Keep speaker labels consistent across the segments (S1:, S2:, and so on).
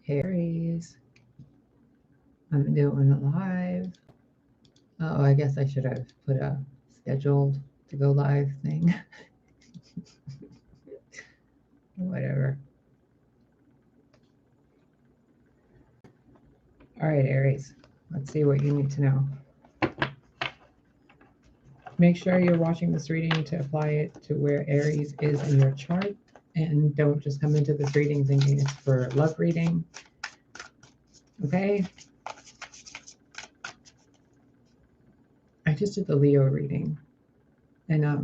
S1: Aries, I'm doing it live. Oh, I guess I should have put a scheduled to go live thing. Whatever. All right, Aries, let's see what you need to know. Make sure you're watching this reading to apply it to where Aries is in your chart, and don't just come into this reading thinking it's for love reading. Okay? I just did the Leo reading, and I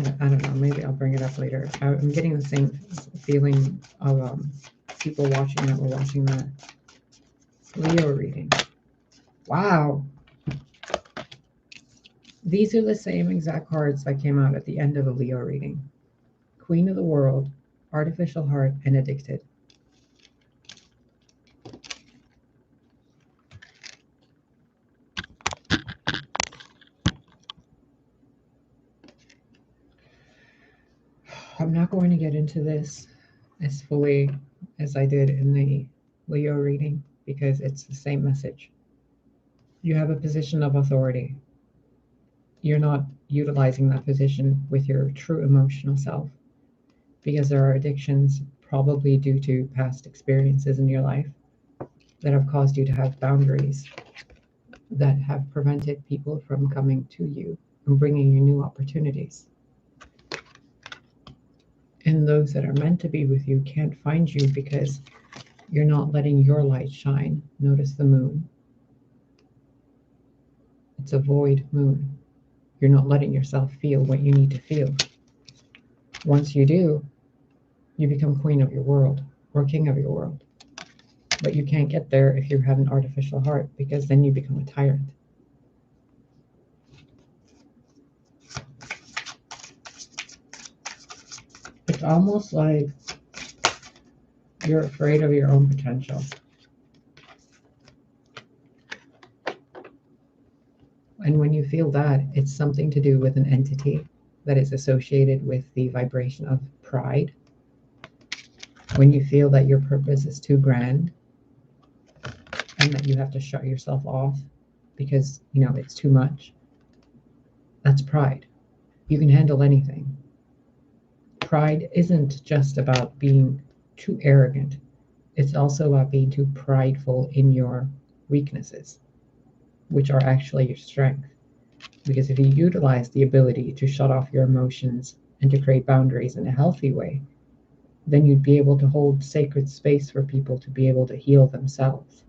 S1: don't know, maybe I'll bring it up later. I'm getting the same feeling of people watching that were watching the Leo reading. Wow. These are the same exact cards that came out at the end of the Leo reading. Queen of the World, Artificial Heart, and Addicted. I'm not going to get into this as fully as I did in the Leo reading because it's the same message. You have a position of authority. You're not utilizing that position with your true emotional self because there are addictions, probably due to past experiences in your life, that have caused you to have boundaries that have prevented people from coming to you and bringing you new opportunities. And those that are meant to be with you can't find you because you're not letting your light shine. Notice the moon. It's a void moon. You're not letting yourself feel what you need to feel. Once you do, you become queen of your world or king of your world. But you can't get there if you have an artificial heart, because then you become a tyrant. It's almost like you're afraid of your own potential. And when you feel that, it's something to do with an entity that is associated with the vibration of pride. When you feel that your purpose is too grand and that you have to shut yourself off because, it's too much, that's pride. You can handle anything. Pride isn't just about being too arrogant. It's also about being too prideful in your weaknesses, which are actually your strength. Because if you utilize the ability to shut off your emotions and to create boundaries in a healthy way, then you'd be able to hold sacred space for people to be able to heal themselves.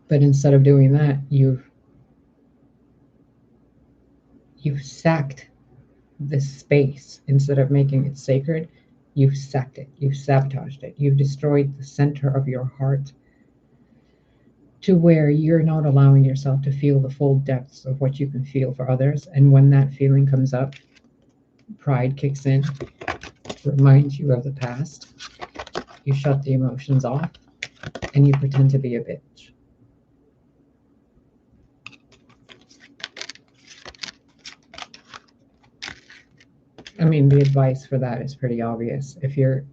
S1: But instead of doing that, you've sacked this space. Instead of making it sacred, you've sacked it, you've sabotaged it, you've destroyed the center of your heart to where you're not allowing yourself to feel the full depths of what you can feel for others. And when that feeling comes up, pride kicks in, reminds you of the past. You shut the emotions off and you pretend to be a bitch. I mean, the advice for that is pretty obvious. If you're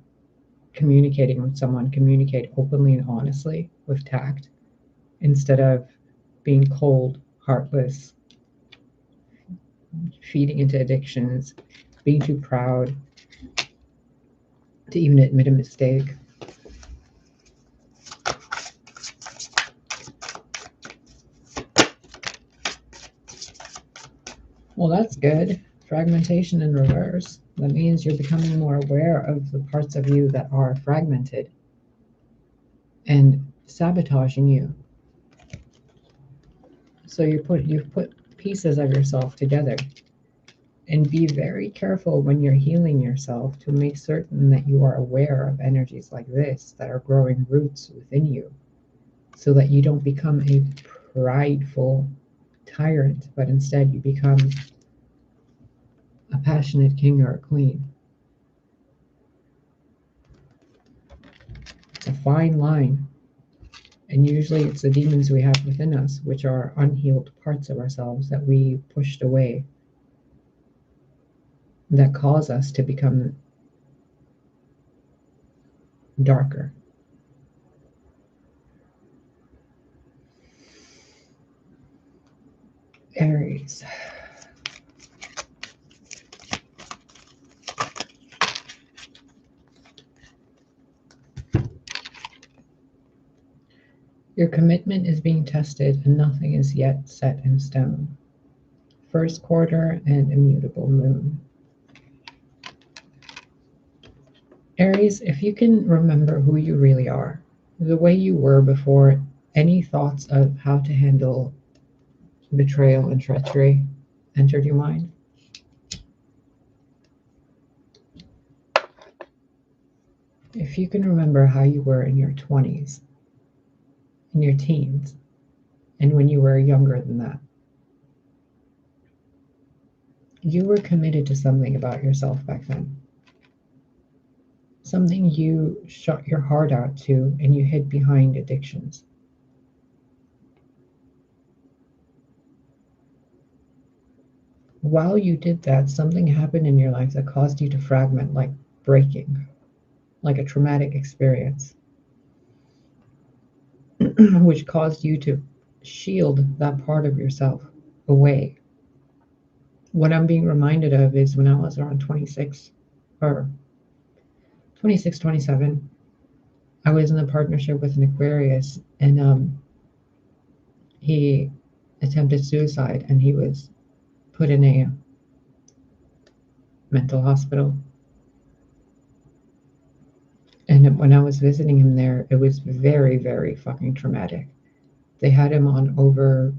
S1: communicating with someone, communicate openly and honestly with tact instead of being cold, heartless, feeding into addictions, being too proud to even admit a mistake. Well, that's good. Fragmentation in reverse. That means you're becoming more aware of the parts of you that are fragmented and sabotaging you. So you've put pieces of yourself together. And be very careful when you're healing yourself to make certain that you are aware of energies like this that are growing roots within you, so that you don't become a prideful tyrant, but instead you become a passionate king or a queen. It's a fine line. And usually it's the demons we have within us, which are unhealed parts of ourselves that we pushed away that cause us to become darker. Aries. Your commitment is being tested and nothing is yet set in stone. First quarter and immutable moon. Aries, if you can remember who you really are, the way you were before any thoughts of how to handle betrayal and treachery entered your mind, if you can remember how you were in your 20s, in your teens, and when you were younger than that, you were committed to something about yourself back then. Something you shut your heart out to and you hid behind addictions. While you did that, something happened in your life that caused you to fragment, like breaking, like a traumatic experience, which caused you to shield that part of yourself away. What I'm being reminded of is when I was around 26 or 26, 27, I was in a partnership with an Aquarius, and he attempted suicide and he was put in a mental hospital. And when I was visiting him there, it was very, very fucking traumatic. They had him on over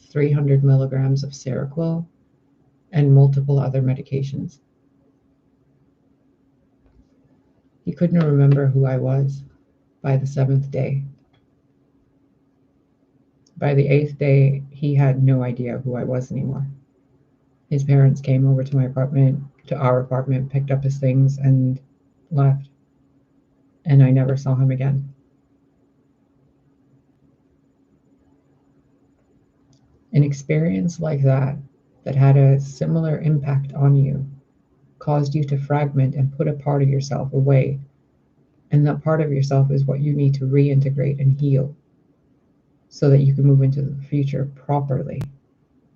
S1: 300 milligrams of Seroquel and multiple other medications. He couldn't remember who I was by the 7th day. By the 8th day, he had no idea who I was anymore. His parents came over to our apartment, picked up his things, and left. And I never saw him again. An experience like that had a similar impact on you, caused you to fragment and put a part of yourself away. And that part of yourself is what you need to reintegrate and heal so that you can move into the future properly,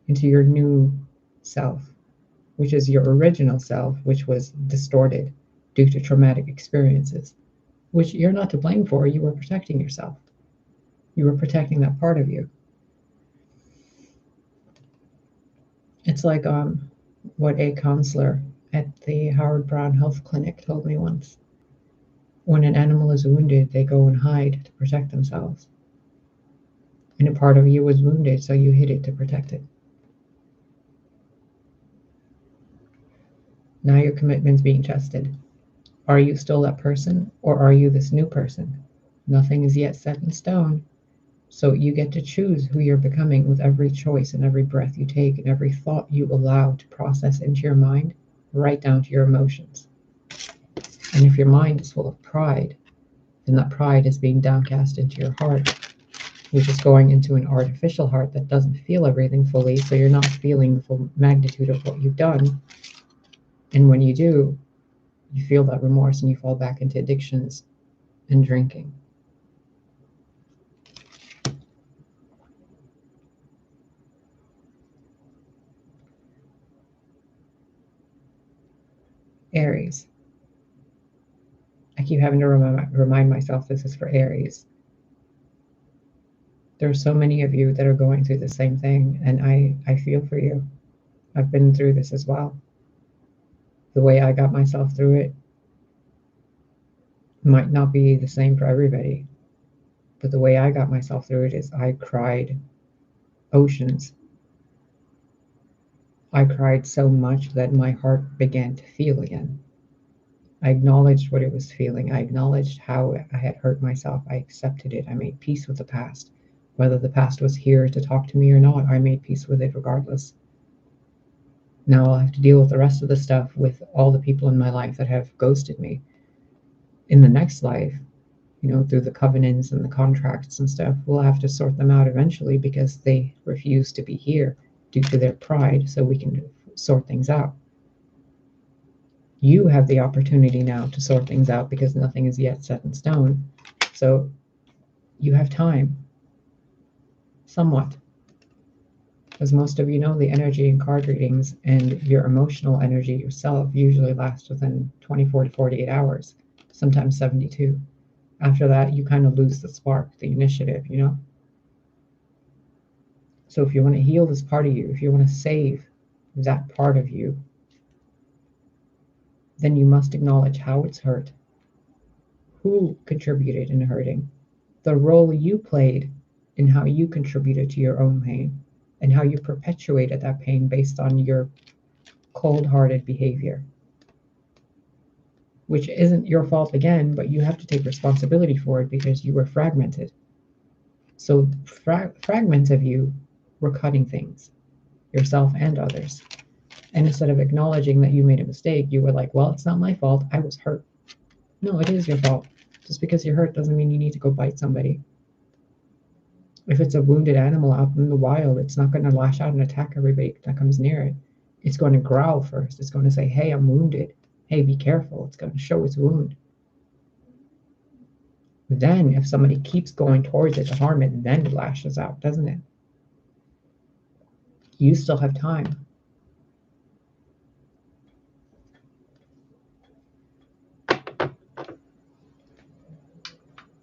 S1: into your new self, which is your original self, which was distorted due to traumatic experiences, which you're not to blame for. You were protecting yourself. You were protecting that part of you. It's like what a counselor at the Howard Brown Health Clinic told me once. When an animal is wounded, they go and hide to protect themselves. And a part of you was wounded, so you hid it to protect it. Now your commitment's being tested. Are you still that person, or are you this new person? Nothing is yet set in stone. So you get to choose who you're becoming with every choice and every breath you take and every thought you allow to process into your mind, right down to your emotions. And if your mind is full of pride, then that pride is being downcast into your heart, which is going into an artificial heart that doesn't feel everything fully, so you're not feeling the full magnitude of what you've done. And when you do, you feel that remorse and you fall back into addictions and drinking. Aries. I keep having to remind myself this is for Aries. There are so many of you that are going through the same thing, and I feel for you. I've been through this as well. The way I got myself through it might not be the same for everybody, but the way I got myself through it is I cried oceans. I cried so much that my heart began to feel again. I acknowledged what it was feeling. I acknowledged how I had hurt myself. I accepted it. I made peace with the past. Whether the past was here to talk to me or not, I made peace with it regardless. Now I'll have to deal with the rest of the stuff with all the people in my life that have ghosted me. In the next life, through the covenants and the contracts and stuff, we'll have to sort them out eventually because they refuse to be here due to their pride, so we can sort things out. You have the opportunity now to sort things out because nothing is yet set in stone. So you have time, somewhat. As most of you know, the energy in card readings and your emotional energy yourself usually lasts within 24 to 48 hours, sometimes 72. After that, you kind of lose the spark, the initiative, you know? So if you want to heal this part of you, if you want to save that part of you, then you must acknowledge how it's hurt, who contributed in hurting, the role you played in how you contributed to your own pain, and how you perpetuated that pain based on your cold-hearted behavior, which isn't your fault again, but you have to take responsibility for it because you were fragmented. So fragments of you were cutting things, yourself and others. And instead of acknowledging that you made a mistake, you were like, well, it's not my fault. I was hurt. No, it is your fault. Just because you're hurt doesn't mean you need to go bite somebody. If it's a wounded animal out in the wild, it's not going to lash out and attack everybody that comes near it. It's going to growl first. It's going to say, hey, I'm wounded. Hey, be careful. It's going to show its wound. Then, if somebody keeps going towards it to harm it, then it lashes out, doesn't it? You still have time.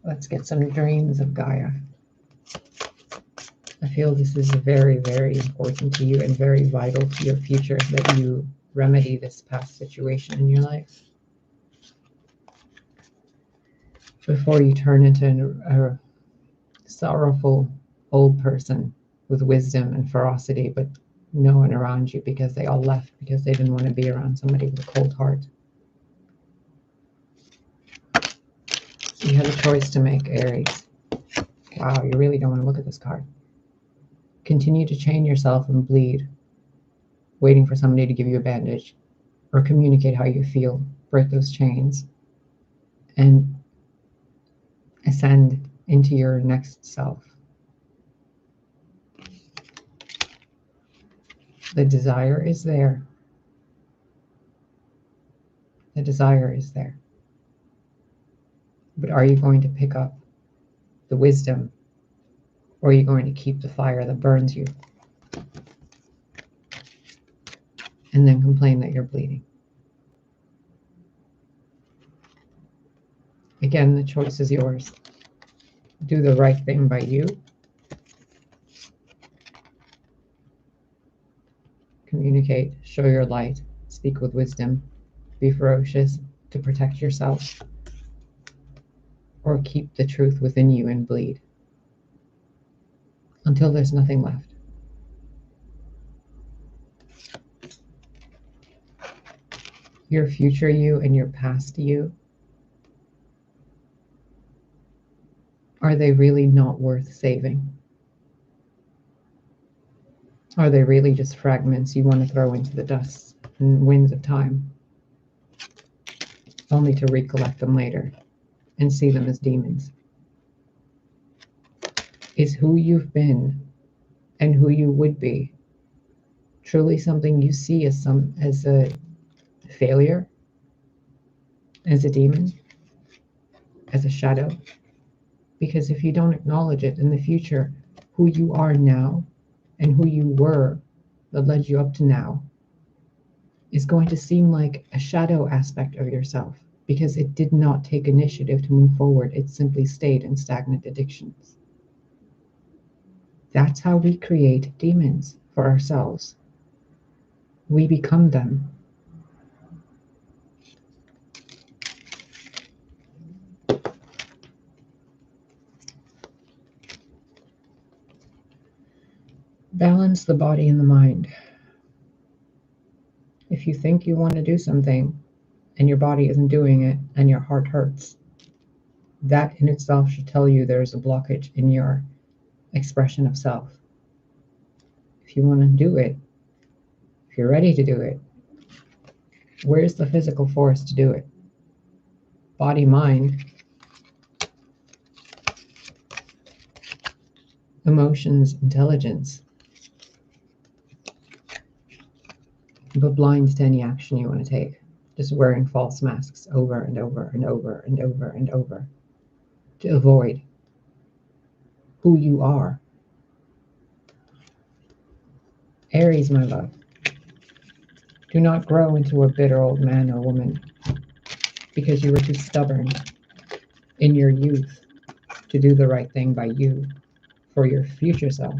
S1: Let's get some dreams of Gaia. I feel this is very, very important to you and very vital to your future that you remedy this past situation in your life before you turn into a sorrowful old person with wisdom and ferocity, but no one around you because they all left because they didn't want to be around somebody with a cold heart. You have a choice to make, Aries. Wow, you really don't want to look at this card. Continue to chain yourself and bleed, waiting for somebody to give you a bandage, or communicate how you feel, break those chains, and ascend into your next self. The desire is there. The desire is there. But are you going to pick up the wisdom, or are you going to keep the fire that burns you and then complain that you're bleeding? Again, the choice is yours. Do the right thing by you. Communicate, show your light, speak with wisdom, be ferocious to protect yourself, or keep the truth within you and bleed until there's nothing left. Your future you and your past you, are they really not worth saving? Are they really just fragments you want to throw into the dust and winds of time, only to recollect them later and see them as demons? Is who you've been and who you would be truly something you see as a failure, as a demon, as a shadow? Because if you don't acknowledge it in the future, who you are now and who you were that led you up to now is going to seem like a shadow aspect of yourself because it did not take initiative to move forward. It simply stayed in stagnant addictions. That's how we create demons for ourselves. We become them. Balance the body and the mind. If you think you want to do something and your body isn't doing it and your heart hurts, that in itself should tell you there's a blockage in your expression of self. If you want to do it, if you're ready to do it, where's the physical force to do it? Body, mind, emotions, intelligence, but blind to any action you want to take. just wearing false masks over and over and over and over and over to avoid who you are. Aries, my love, do not grow into a bitter old man or woman because you were too stubborn in your youth to do the right thing by you for your future self.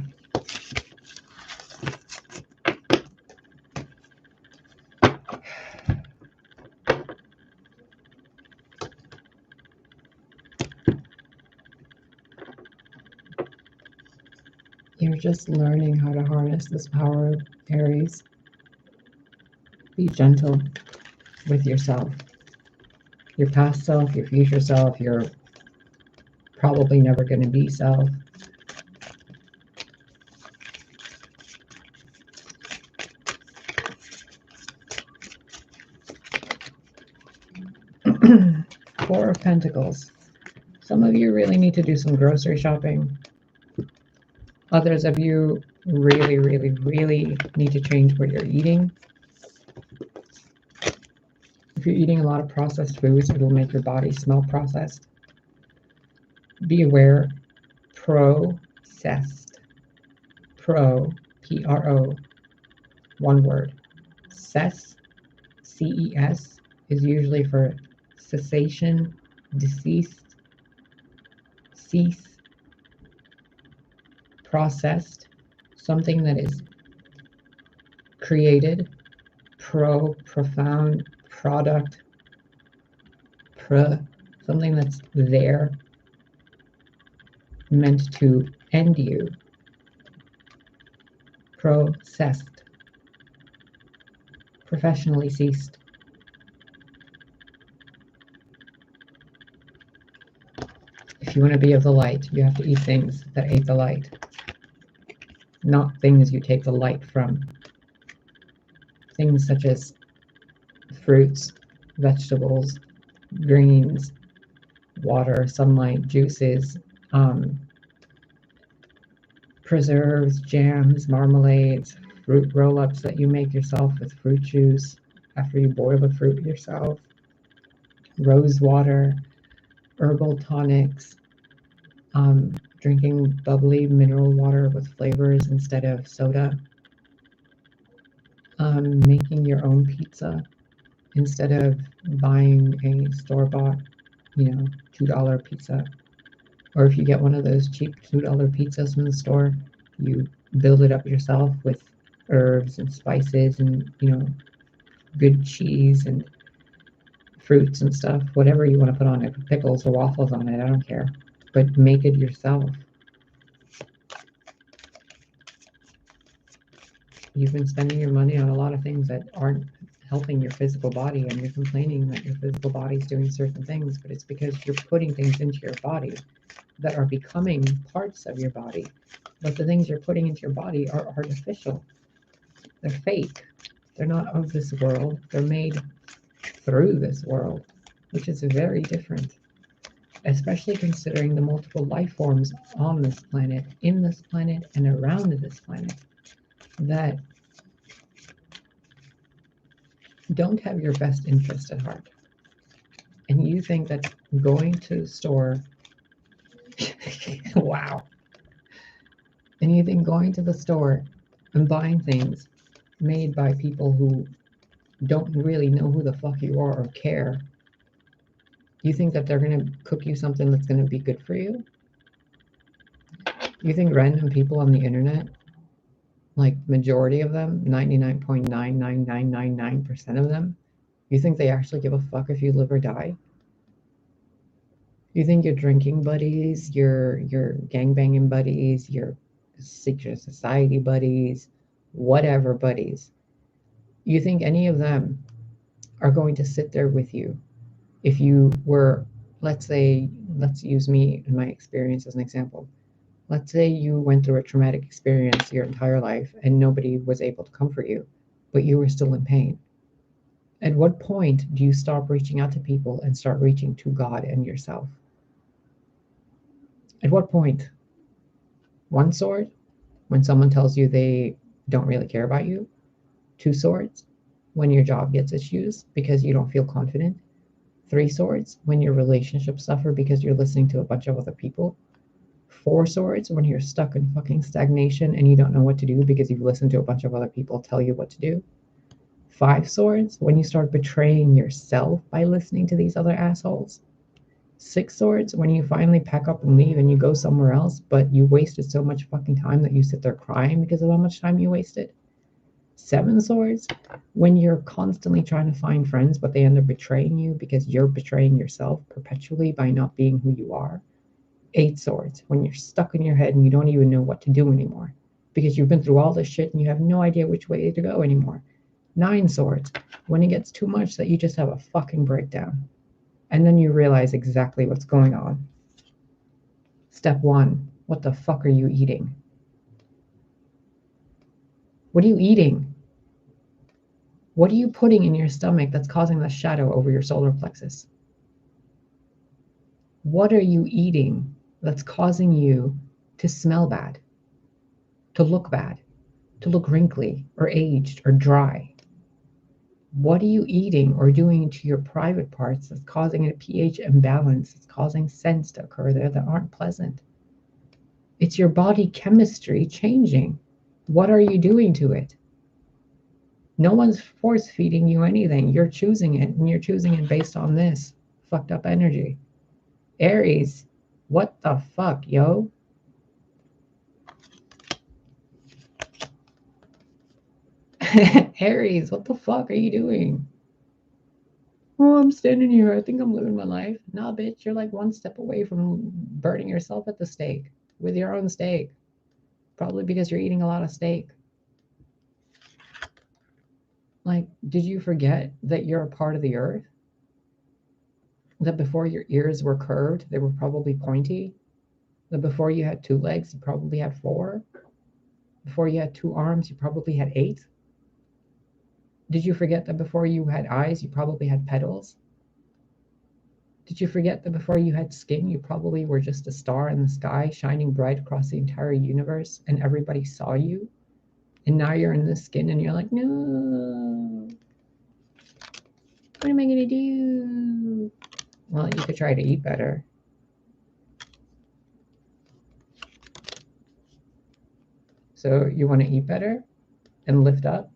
S1: You're just learning how to harness this power, Aries. Be gentle with yourself. Your past self, your future self, your probably never going to be self. Four of Pentacles. Some of you really need to do some grocery shopping. Others of you really, really, really need to change what you're eating. If you're eating a lot of processed foods, it'll make your body smell processed. Be aware, processed. Pro, P-R-O, one word. Cess, C-E-S, is usually for cessation, deceased, cease, processed, something that is created, profound, product, something that's there, meant to end you, processed, professionally ceased. If you want to be of the light, you have to eat things that ate the light, not things you take the light from. Things such as fruits, vegetables, greens, water, sunlight, juices, preserves, jams, marmalades, fruit roll-ups that you make yourself with fruit juice after you boil the fruit yourself, rose water, herbal tonics, drinking bubbly mineral water with flavors instead of soda, making your own pizza instead of buying a store-bought, $2 pizza. Or if you get one of those cheap $2 pizzas from the store, you build it up yourself with herbs and spices and, good cheese and fruits and stuff, whatever you want to put on it, pickles or waffles on it, I don't care. But make it yourself. You've been spending your money on a lot of things that aren't helping your physical body, and you're complaining that your physical body is doing certain things, but it's because you're putting things into your body that are becoming parts of your body. But the things you're putting into your body are artificial. They're fake. They're not of this world. They're made through this world, which is very different, especially considering the multiple life forms on this planet, in this planet, and around this planet that don't have your best interest at heart. And you think that going to the store, wow. And you think going to the store and buying things made by people who don't really know who the fuck you are or care, you think that they're going to cook you something that's going to be good for you? You think random people on the internet, like majority of them, 99.99999% of them, you think they actually give a fuck if you live or die? You think your drinking buddies, your gangbanging buddies, your secret society buddies, whatever buddies, you think any of them are going to sit there with you if you were, let's use me and my experience as an example. Let's say you went through a traumatic experience your entire life and nobody was able to comfort you, but you were still in pain. At what point do you stop reaching out to people and start reaching to God and yourself? At what point? One sword, when someone tells you they don't really care about you. Two swords, when your job gets issues because you don't feel confident. 3 swords, when your relationships suffer because you're listening to a bunch of other people. 4 swords, when you're stuck in fucking stagnation and you don't know what to do because you've listened to a bunch of other people tell you what to do. 5 swords, when you start betraying yourself by listening to these other assholes. 6 swords, when you finally pack up and leave and you go somewhere else, but you wasted so much fucking time that you sit there crying because of how much time you wasted. 7 swords, when you're constantly trying to find friends, but they end up betraying you because you're betraying yourself perpetually by not being who you are. 8 swords, when you're stuck in your head and you don't even know what to do anymore because you've been through all this shit and you have no idea which way to go anymore. 9 swords, when it gets too much that you just have a fucking breakdown. And then you realize exactly what's going on. Step 1, what the fuck are you eating? What are you eating? What are you putting in your stomach that's causing the shadow over your solar plexus? What are you eating that's causing you to smell bad, to look bad, to look wrinkly or aged or dry? What are you eating or doing to your private parts that's causing a pH imbalance, that's causing scents to occur there that aren't pleasant? It's your body chemistry changing. What are you doing to it? No one's force feeding you anything. You're choosing it, and you're choosing it based on this fucked up energy. Aries, what the fuck, yo? Aries, what the fuck are you doing? Oh, I'm standing here. I think I'm living my life. Nah, bitch, you're like one step away from burning yourself at the stake with your own steak. Probably because you're eating a lot of steak. Like, did you forget that you're a part of the earth? That before your ears were curved, they were probably pointy? That before you had 2 legs, you probably had 4? Before you had 2 arms, you probably had 8? Did you forget that before you had eyes, you probably had petals? Did you forget that before you had skin, you probably were just a star in the sky shining bright across the entire universe and everybody saw you? And now you're in this skin and you're like, no, what am I going to do? Well, you could try to eat better. So you want to eat better and lift up?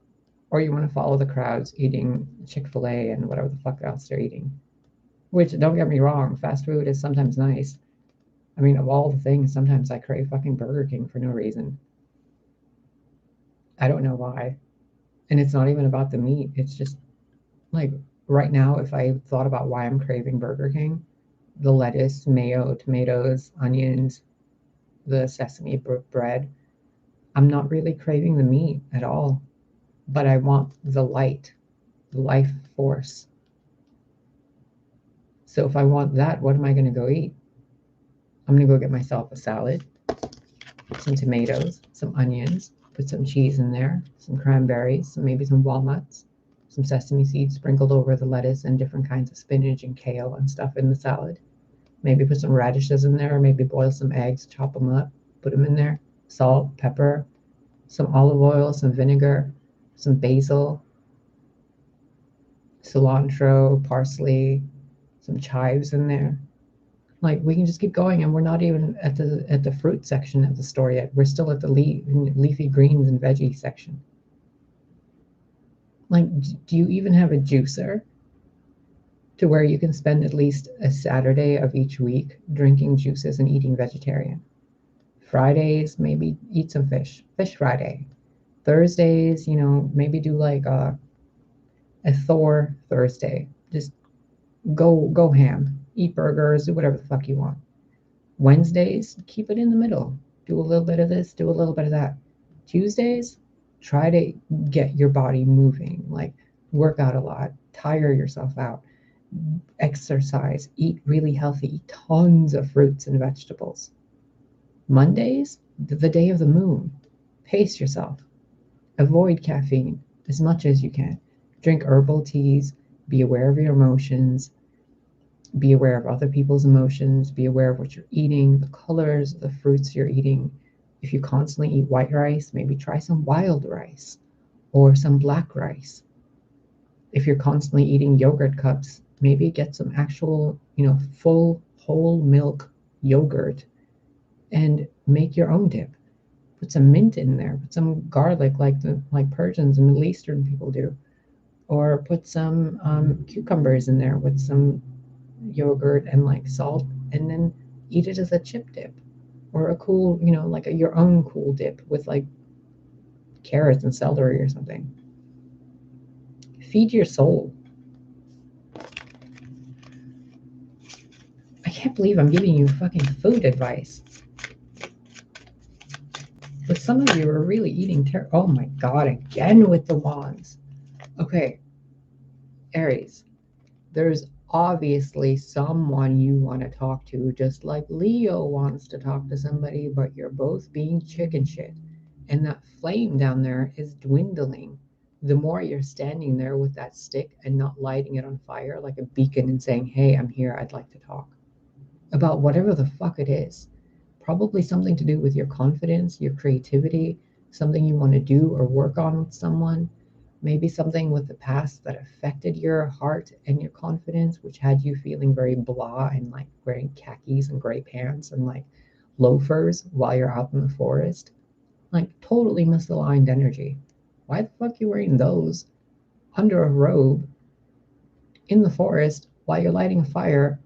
S1: Or you want to follow the crowds eating Chick-fil-A and whatever the fuck else they're eating? Which, don't get me wrong, fast food is sometimes nice. I mean, of all the things, sometimes I crave fucking Burger King for no reason. I don't know why. And it's not even about the meat. It's just like right now, if I thought about why I'm craving Burger King, the lettuce, mayo, tomatoes, onions, the sesame bread, I'm not really craving the meat at all. But I want the light, the life force. So if I want that, what am I going to go eat? I'm going to go get myself a salad, some tomatoes, some onions, put some cheese in there, some cranberries, maybe some walnuts, some sesame seeds sprinkled over the lettuce, and different kinds of spinach and kale and stuff in the salad. Maybe put some radishes in there, or maybe boil some eggs, chop them up, put them in there, salt, pepper, some olive oil, some vinegar, some basil, cilantro, parsley, some chives in there. Like, we can just keep going, and we're not even at the fruit section of the store yet. We're still at the leafy greens and veggie section. Like, do you even have a juicer to where you can spend at least a Saturday of each week drinking juices and eating vegetarian? Fridays, maybe eat some fish Friday. Thursdays, maybe do like a Thor Thursday. Just go ham, eat burgers, do whatever the fuck you want. Wednesdays, keep it in the middle. Do a little bit of this, do a little bit of that. Tuesdays, try to get your body moving, like work out a lot, tire yourself out, exercise, eat really healthy, eat tons of fruits and vegetables. Mondays, the day of the moon, pace yourself. Avoid caffeine as much as you can. Drink herbal teas, be aware of your emotions, be aware of other people's emotions, be aware of what you're eating, the colors, the fruits you're eating. If you constantly eat white rice, maybe try some wild rice or some black rice. If you're constantly eating yogurt cups, maybe get some actual, full whole milk yogurt and make your own dip. Put some mint in there, put some garlic like Persians and Middle Eastern people do, or put some cucumbers in there with some yogurt and like salt, and then eat it as a chip dip, or a cool, your own cool dip with like carrots and celery or something. Feed your soul. I can't believe I'm giving you fucking food advice. But some of you are really eating oh my god, again with the wands. Okay, Aries, there's obviously someone you want to talk to, just like Leo wants to talk to somebody, but you're both being chicken shit. And that flame down there is dwindling. The more you're standing there with that stick and not lighting it on fire like a beacon and saying, hey, I'm here, I'd like to talk about whatever the fuck it is. Probably something to do with your confidence, your creativity, something you want to do or work on with someone. Maybe something with the past that affected your heart and your confidence, which had you feeling very blah and like wearing khakis and gray pants and like loafers while you're out in the forest. Like totally misaligned energy. Why the fuck are you wearing those under a robe in the forest while you're lighting a fire,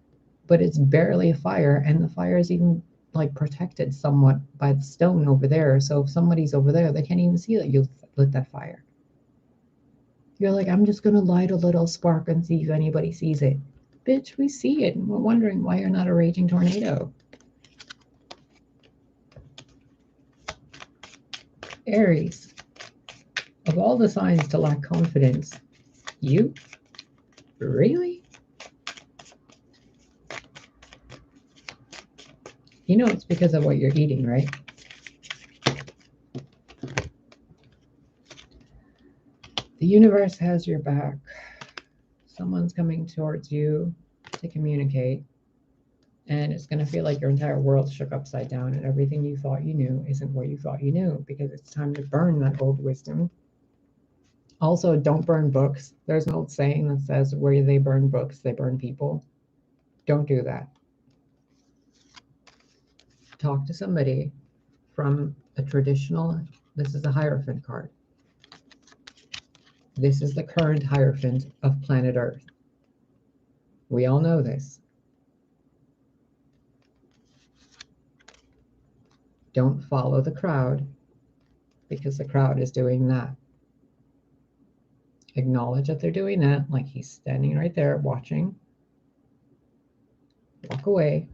S1: but it's barely a fire and the fire is even like protected somewhat by the stone over there. So if somebody's over there, they can't even see that you lit that fire. You're like, I'm just gonna light a little spark and see if anybody sees it. Bitch, we see it and we're wondering why you're not a raging tornado. Aries, of all the signs to lack confidence, you? Really? You know it's because of what you're eating, right? The universe has your back. Someone's coming towards you to communicate, and it's going to feel like your entire world shook upside down and everything you thought you knew isn't what you thought you knew, because it's time to burn that old wisdom. Also, don't burn books. There's an old saying that says, where they burn books, they burn people. Don't do that. Talk to somebody from a traditional, this is a Hierophant card. This is the current Hierophant of planet Earth. We all know this. Don't follow the crowd because the crowd is doing that. Acknowledge that they're doing that, like he's standing right there watching. Walk away.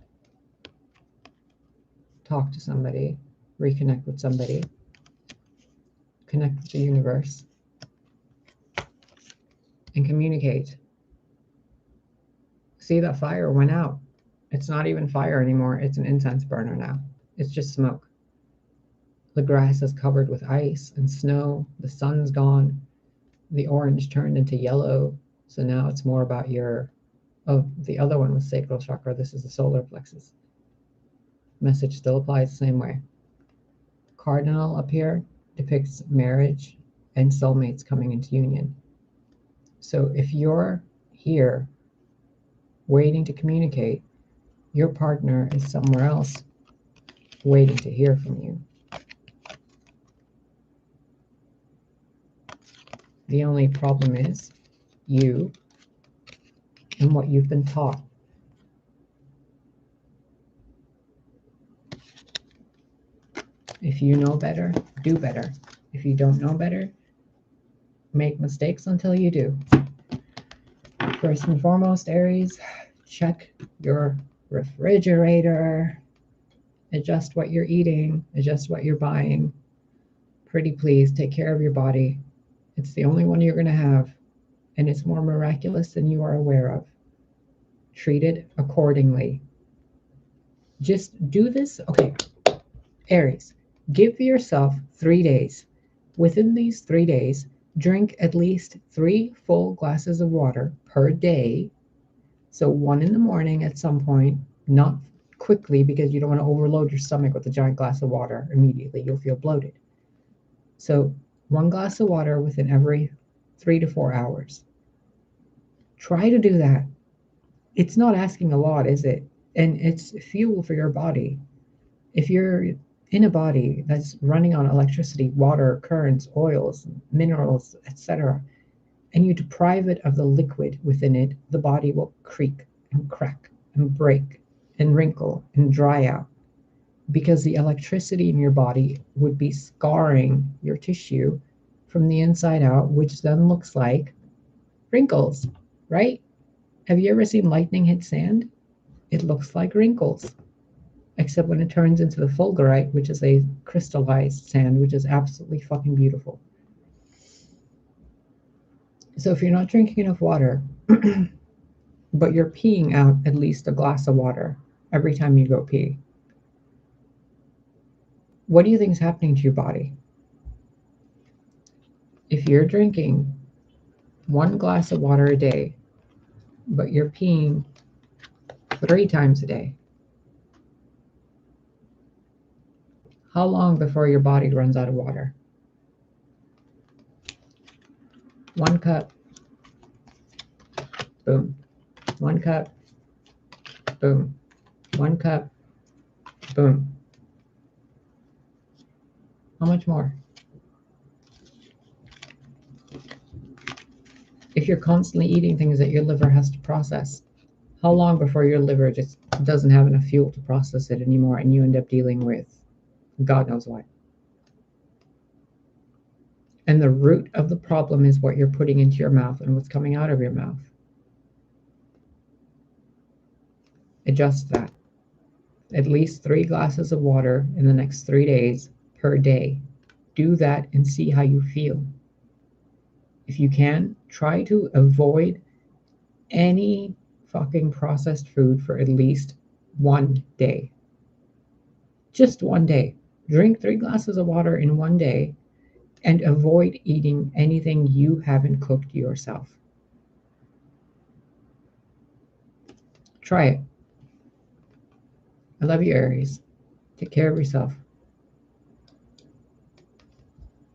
S1: Talk to somebody. Reconnect with somebody. Connect with the universe. And communicate. See, that fire went out. It's not even fire anymore. It's an incense burner now. It's just smoke. The grass is covered with ice and snow. The sun's gone. The orange turned into yellow. So now it's more about the other one was sacral chakra. This is the solar plexus. Message still applies the same way. Cardinal up here depicts marriage and soulmates coming into union. So if you're here waiting to communicate, your partner is somewhere else waiting to hear from you. The only problem is you and what you've been taught. If you know better, do better. If you don't know better, make mistakes until you do. First and foremost, Aries, check your refrigerator. Adjust what you're eating. Adjust what you're buying. Pretty please, take care of your body. It's the only one you're going to have, and it's more miraculous than you are aware of. Treat it accordingly. Just do this. Okay, Aries, give yourself 3 days. Within these 3 days, drink at least 3 full glasses of water per day. So 1 in the morning at some point, not quickly because you don't want to overload your stomach with a giant glass of water immediately. You'll feel bloated. So 1 glass of water within every 3 to 4 hours. Try to do that. It's not asking a lot, is it? And it's fuel for your body. If you're in a body that's running on electricity, water, currents, oils, minerals, etc., and you deprive it of the liquid within it, the body will creak and crack and break and wrinkle and dry out, because the electricity in your body would be scarring your tissue from the inside out, which then looks like wrinkles, right? Have you ever seen lightning hit sand? It looks like wrinkles, except when it turns into the fulgurite, which is a crystallized sand, which is absolutely fucking beautiful. So if you're not drinking enough water, but you're peeing out at least a glass of water every time you go pee, what do you think is happening to your body? If you're drinking 1 glass of water a day, but you're peeing 3 times a day, how long before your body runs out of water? 1 cup, boom. 1 cup, boom. 1 cup, boom. How much more? If you're constantly eating things that your liver has to process, how long before your liver just doesn't have enough fuel to process it anymore and you end up dealing with God knows what? And the root of the problem is what you're putting into your mouth and what's coming out of your mouth. Adjust that. At least 3 glasses of water in the next 3 days per day. Do that and see how you feel. If you can, try to avoid any fucking processed food for at least 1 day. Just 1 day. Drink 3 glasses of water in 1 day and avoid eating anything you haven't cooked yourself. Try it. I love you, Aries. Take care of yourself.